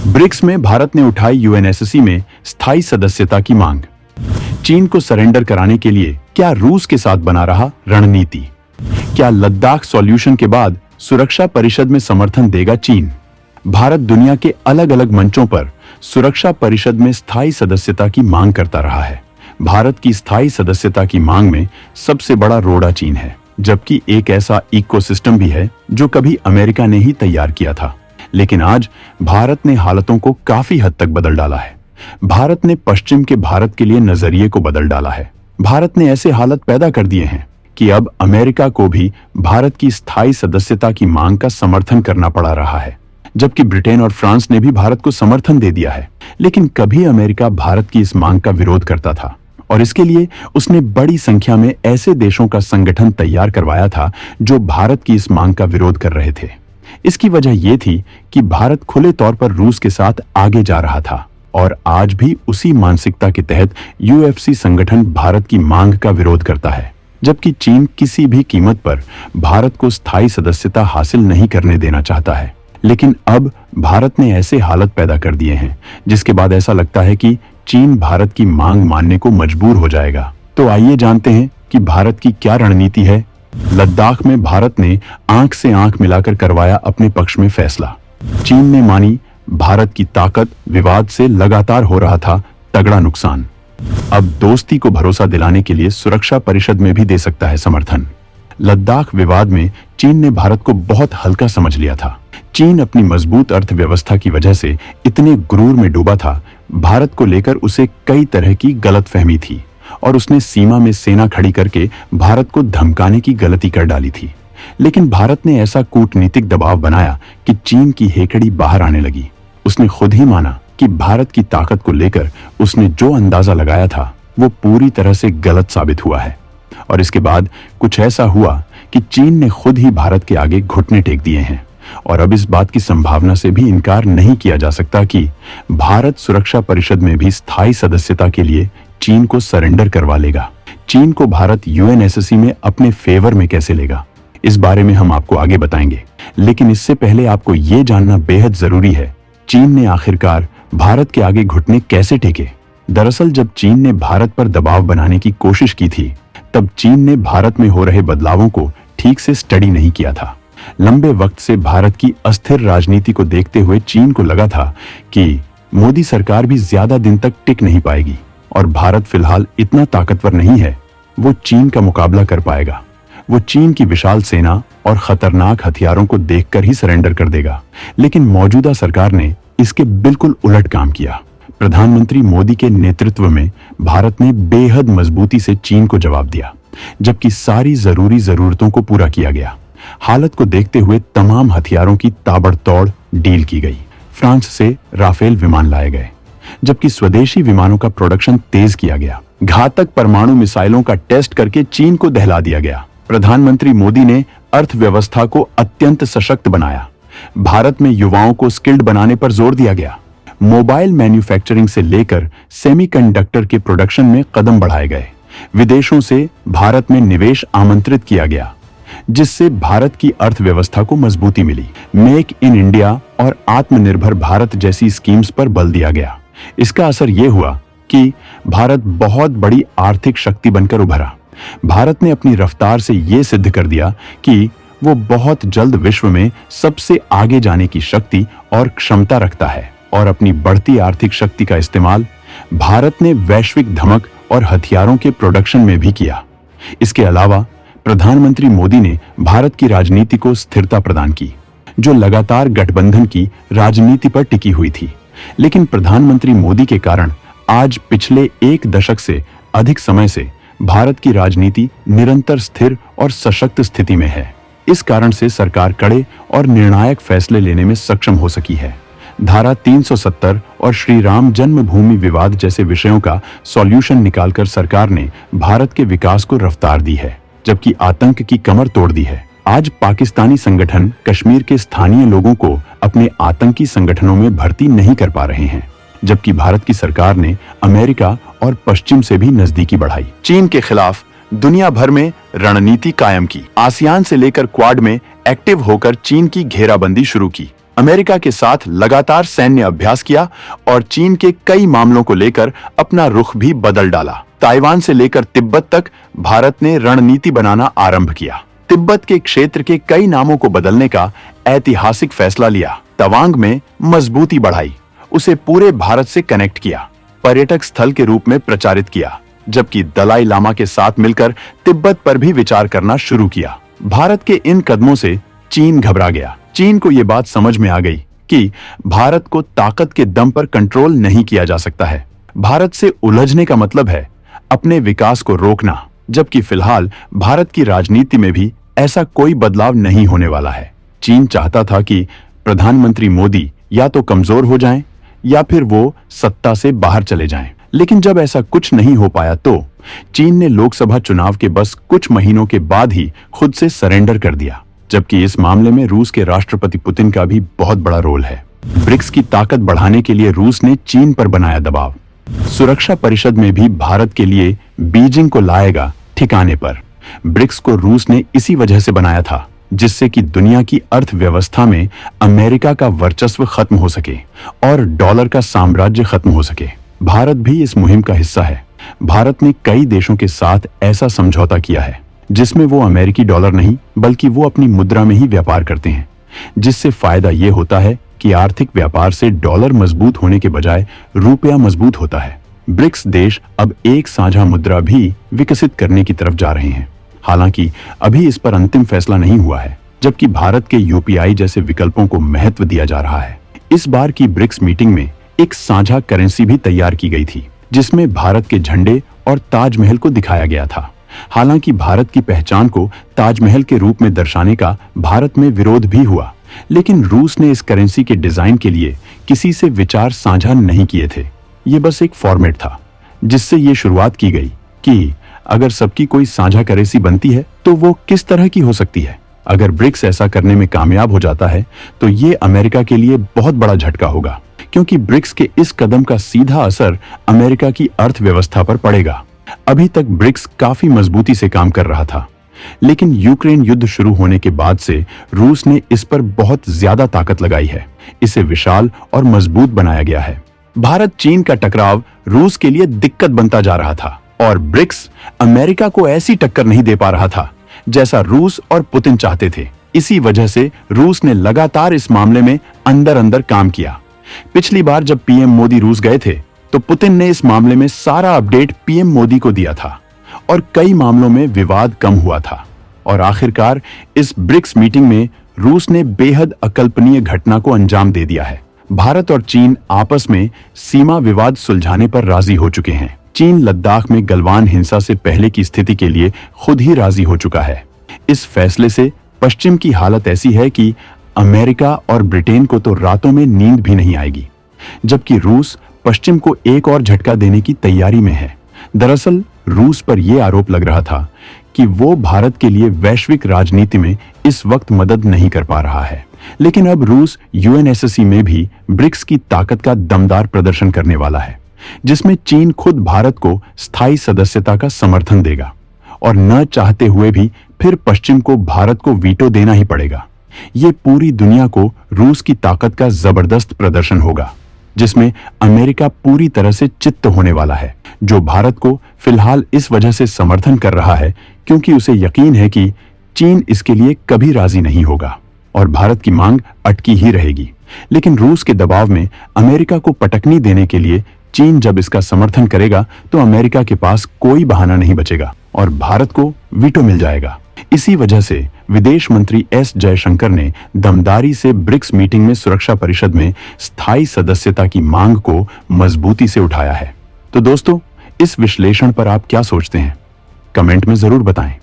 BRICS में भारत ने उठाई यूएनएससी में स्थायी सदस्यता की मांग। चीन को सरेंडर कराने के लिए क्या रूस के साथ बना रहा रणनीति? क्या लद्दाख सॉल्यूशन के बाद सुरक्षा परिषद में समर्थन देगा चीन? भारत दुनिया के अलग अलग मंचों पर सुरक्षा परिषद में स्थायी सदस्यता की मांग करता रहा है। भारत की स्थायी सदस्यता की मांग में सबसे बड़ा रोड़ा चीन है, जबकि एक ऐसा इकोसिस्टम भी है जो कभी अमेरिका ने ही तैयार किया था। लेकिन आज भारत ने हालतों को काफी हद तक बदल डाला है। भारत ने पश्चिम के भारत के लिए नजरिए को बदल डाला है। भारत ने ऐसे हालत पैदा कर दिए हैं कि अब अमेरिका को भी भारत की स्थायी सदस्यता की मांग का समर्थन करना पड़ा रहा है, जबकि ब्रिटेन और फ्रांस ने भी भारत को समर्थन दे दिया है। लेकिन कभी अमेरिका भारत की इस मांग का विरोध करता था और इसके लिए उसने बड़ी संख्या में ऐसे देशों का संगठन तैयार करवाया था जो भारत की इस मांग का विरोध कर रहे थे। इसकी वजह यह थी कि भारत खुले तौर पर रूस के साथ आगे जा रहा था और आज भी उसी मानसिकता के तहत यूएफसी संगठन भारत की मांग का विरोध करता है, जबकि चीन किसी भी कीमत पर भारत को स्थायी सदस्यता हासिल नहीं करने देना चाहता है। लेकिन अब भारत ने ऐसे हालत पैदा कर दिए हैं जिसके बाद ऐसा लगता है कि चीन भारत की मांग मानने को मजबूर हो जाएगा। तो आइए जानते हैं कि भारत की क्या रणनीति है। लद्दाख में भारत ने आंख से आंख मिलाकर करवाया अपने पक्ष में फैसला। चीन ने मानी भारत की ताकत, विवाद से लगातार हो रहा था तगड़ा नुकसान। अब दोस्ती को भरोसा दिलाने के लिए सुरक्षा परिषद में भी दे सकता है समर्थन। लद्दाख विवाद में चीन ने भारत को बहुत हल्का समझ लिया था। चीन अपनी मजबूत अर्थव्यवस्था की वजह से इतने गुरूर में डूबा था, भारत को लेकर उसे कई तरह की गलतफहमी थी और उसने सीमा में सेना खड़ी करके भारत को धमकाने की गलती कर डाली थी। लेकिन भारत ने ऐसा कूटनीतिक दबाव बनाया कि चीन की हेकड़ी बाहर आने लगी। उसने खुद ही माना कि भारत की ताकत को लेकर उसने जो अंदाजा लगाया था वो पूरी तरह से गलत साबित हुआ है। और इसके बाद कुछ ऐसा हुआ कि चीन ने खुद ही भारत के आगे घुटने टेक दिए हैं और अब इस बात की संभावना से भी इनकार नहीं किया जा सकता कि भारत सुरक्षा परिषद में भी स्थायी सदस्यता के लिए चीन को सरेंडर करवा लेगा। चीन को भारत यूएनएससी में अपने फेवर में कैसे लेगा, इस बारे में हम आपको आगे बताएंगे। लेकिन इससे पहले आपको ये जानना बेहद जरूरी है, चीन ने आखिरकार भारत के आगे घुटने कैसे टेके। दरअसल जब चीन ने भारत पर दबाव बनाने की कोशिश की थी, तब चीन ने भारत में हो रहे बदलावों को ठीक से स्टडी नहीं किया था। लंबे वक्त से भारत की अस्थिर राजनीति को देखते हुए चीन को लगा था कि मोदी सरकार भी ज्यादा दिन तक टिक नहीं पाएगी और भारत फिलहाल इतना ताकतवर नहीं है वो चीन का मुकाबला कर पाएगा। वो चीन की विशाल सेना और खतरनाक हथियारों को देखकर ही सरेंडर कर देगा। लेकिन मौजूदा सरकार ने इसके बिल्कुल उलट काम किया। प्रधानमंत्री मोदी के नेतृत्व में भारत ने बेहद मजबूती से चीन को जवाब दिया, जबकि सारी जरूरी जरूरतों को पूरा किया गया। हालत को देखते हुए तमाम हथियारों की ताबड़तोड़ डील की गई। फ्रांस से राफेल विमान लाए गए, जबकि स्वदेशी विमानों का प्रोडक्शन तेज किया गया। घातक परमाणु मिसाइलों का टेस्ट करके चीन को दहला दिया गया। प्रधानमंत्री मोदी ने अर्थव्यवस्था को अत्यंत सशक्त बनाया। भारत में युवाओं को स्किल्ड बनाने पर जोर दिया गया। मोबाइल मैन्युफैक्चरिंग से लेकर सेमीकंडक्टर के प्रोडक्शन में कदम बढ़ाए गए। विदेशों से भारत में निवेश आमंत्रित किया गया, जिससे भारत की अर्थव्यवस्था को मजबूती मिली। मेक इन इंडिया और आत्मनिर्भर भारत जैसी स्कीम्स पर बल दिया गया। इसका असर यह हुआ कि भारत बहुत बड़ी आर्थिक शक्ति बनकर उभरा। भारत ने अपनी रफ्तार से यह सिद्ध कर दिया कि वो बहुत जल्द विश्व में सबसे आगे जाने की शक्ति और क्षमता रखता है। और अपनी बढ़ती आर्थिक शक्ति का इस्तेमाल भारत ने वैश्विक धमक और हथियारों के प्रोडक्शन में भी किया। इसके अलावा प्रधानमंत्री मोदी ने भारत की राजनीति को स्थिरता प्रदान की, जो लगातार गठबंधन की राजनीति पर टिकी हुई थी। लेकिन प्रधानमंत्री मोदी के कारण आज पिछले एक दशक से अधिक समय से भारत की राजनीति निरंतर स्थिर और सशक्त स्थिति में है। इस कारण से सरकार कड़े और निर्णायक फैसले लेने में सक्षम हो सकी है। धारा 370 और श्री राम जन्मभूमि विवाद जैसे विषयों का सॉल्यूशन निकालकर सरकार ने भारत के विकास को रफ्तार दी है, जबकि आतंक की कमर तोड़ दी है। आज पाकिस्तानी संगठन कश्मीर के स्थानीय लोगों को अपने आतंकी संगठनों में भर्ती नहीं कर पा रहे हैं, जबकि भारत की सरकार ने अमेरिका और पश्चिम से भी नजदीकी बढ़ाई। चीन के खिलाफ दुनिया भर में रणनीति कायम की। आसियान से लेकर क्वाड में एक्टिव होकर चीन की घेराबंदी शुरू की। अमेरिका के साथ लगातार सैन्य अभ्यास किया और चीन के कई मामलों को लेकर अपना रुख भी बदल डाला। ताइवान से लेकर तिब्बत तक भारत ने रणनीति बनाना आरंभ किया। तिब्बत के क्षेत्र के कई नामों को बदलने का ऐतिहासिक फैसला लिया। तवांग में मजबूती बढ़ाई, उसे पूरे भारत से कनेक्ट किया, पर्यटक स्थल के रूप में प्रचारित किया, जबकि दलाई लामा के साथ मिलकर तिब्बत पर भी विचार करना शुरू किया। भारत के इन कदमों से चीन घबरा गया। चीन को यह बात समझ में आ गई कि भारत को ताकत के दम पर कंट्रोल नहीं किया जा सकता है। भारत से उलझने का मतलब है अपने विकास को रोकना, जबकि फिलहाल भारत की राजनीति में भी ऐसा कोई बदलाव नहीं होने वाला है। चीन चाहता था कि प्रधानमंत्री मोदी या तो कमजोर हो जाएं या फिर वो सत्ता से बाहर चले जाएं। लेकिन जब ऐसा कुछ नहीं हो पाया तो चीन ने लोकसभा चुनाव के बस कुछ महीनों के बाद ही खुद से सरेंडर कर दिया। जबकि इस मामले में रूस के राष्ट्रपति पुतिन का भी बहुत बड़ा रोल है। ब्रिक्स की ताकत बढ़ाने के लिए रूस ने चीन पर बनाया दबाव। सुरक्षा परिषद में भी भारत के लिए बीजिंग को लाएगा ठिकाने पर। ब्रिक्स को रूस ने इसी वजह से बनाया था जिससे कि दुनिया की अर्थव्यवस्था में अमेरिका का वर्चस्व खत्म हो सके और डॉलर का साम्राज्य खत्म हो सके। भारत भी इस मुहिम का हिस्सा है। भारत ने कई देशों के साथ ऐसा समझौता किया है जिसमें वो अमेरिकी डॉलर नहीं बल्कि वो अपनी मुद्रा में ही व्यापार करते हैं, जिससे फायदा ये होता है कि आर्थिक व्यापार से डॉलर मजबूत होने के बजाय रुपया मजबूत होता है। ब्रिक्स देश अब एक साझा मुद्रा भी विकसित करने की तरफ जा रहे हैं। हालांकि अभी इस पर अंतिम फैसला नहीं हुआ है, जबकि भारत के यूपीआई जैसे विकल्पों को महत्व दिया जा रहा है। इस बार की ब्रिक्स मीटिंग में एक साझा करेंसी भी तैयार की गई थी जिसमें भारत के झंडे और ताजमहल को दिखाया गया था। हालांकि भारत की पहचान को ताजमहल के रूप में दर्शाने का भारत में विरोध भी हुआ, लेकिन रूस ने इस करेंसी के डिजाइन के लिए किसी से विचार साझा नहीं किए थे। ये बस एक फॉर्मेट था जिससे ये शुरुआत की गई कि अगर सबकी कोई साझा करेंसी बनती है तो वो किस तरह की हो सकती है। अगर ब्रिक्स ऐसा करने में कामयाब हो जाता है तो ये अमेरिका के लिए बहुत बड़ा झटका होगा, क्योंकि ब्रिक्स के इस कदम का सीधा असर अमेरिका की अर्थव्यवस्था पर पड़ेगा। अभी तक ब्रिक्स काफी मजबूती से काम कर रहा था, लेकिन यूक्रेन युद्ध शुरू होने के बाद से रूस ने इस पर बहुत ज्यादा ताकत लगाई है। इसे विशाल और मजबूत बनाया गया है। भारत चीन का टकराव रूस के लिए दिक्कत बनता जा रहा था और ब्रिक्स अमेरिका को ऐसी टक्कर नहीं दे पा रहा था जैसा रूस और पुतिन चाहते थे। इसी वजह से रूस ने लगातार इस मामले में अंदर अंदर काम किया। पिछली बार जब पीएम मोदी रूस गए थे तो पुतिन ने इस मामले में सारा अपडेट पीएम मोदी को दिया था और कई मामलों में विवाद कम हुआ था। और आखिरकार इस ब्रिक्स मीटिंग में रूस ने बेहद अकल्पनीय घटना को अंजाम दे दिया है। भारत और चीन आपस में सीमा विवाद सुलझाने पर राजी हो चुके हैं। चीन लद्दाख में गलवान हिंसा से पहले की स्थिति के लिए खुद ही राजी हो चुका है। इस फैसले से पश्चिम की हालत ऐसी है कि अमेरिका और ब्रिटेन को तो रातों में नींद भी नहीं आएगी, जबकि रूस पश्चिम को एक और झटका देने की तैयारी में है। दरअसल रूस पर यह आरोप लग रहा था कि वो भारत के लिए वैश्विक राजनीति में इस वक्त मदद नहीं कर पा रहा है, लेकिन अब रूस यूएनएससी में भी ब्रिक्स की ताकत का दमदार प्रदर्शन करने वाला है, जिसमें चीन खुद भारत को स्थायी सदस्यता का समर्थन देगा और न चाहते हुए भी फिर पश्चिम को भारत को वीटो देना ही पड़ेगा। ये पूरी दुनिया को रूस की ताकत का जबरदस्त प्रदर्शन होगा, जिसमें अमेरिका पूरी तरह से चित्त होने वाला है, जो भारत को फिलहाल इस वजह से समर्थन कर रहा है क्योंकि उसे यकीन है कि चीन इसके लिए कभी राजी नहीं होगा और भारत की मांग अटकी ही रहेगी। लेकिन रूस के दबाव में अमेरिका को पटकनी देने के लिए चीन जब इसका समर्थन करेगा तो अमेरिका के पास कोई बहाना नहीं बचेगा और भारत को वीटो मिल जाएगा। इसी वजह से विदेश मंत्री एस जयशंकर ने दमदारी से ब्रिक्स मीटिंग में सुरक्षा परिषद में स्थायी सदस्यता की मांग को मजबूती से उठाया है। तो दोस्तों, इस विश्लेषण पर आप क्या सोचते हैं? कमेंट में जरूर बताएं।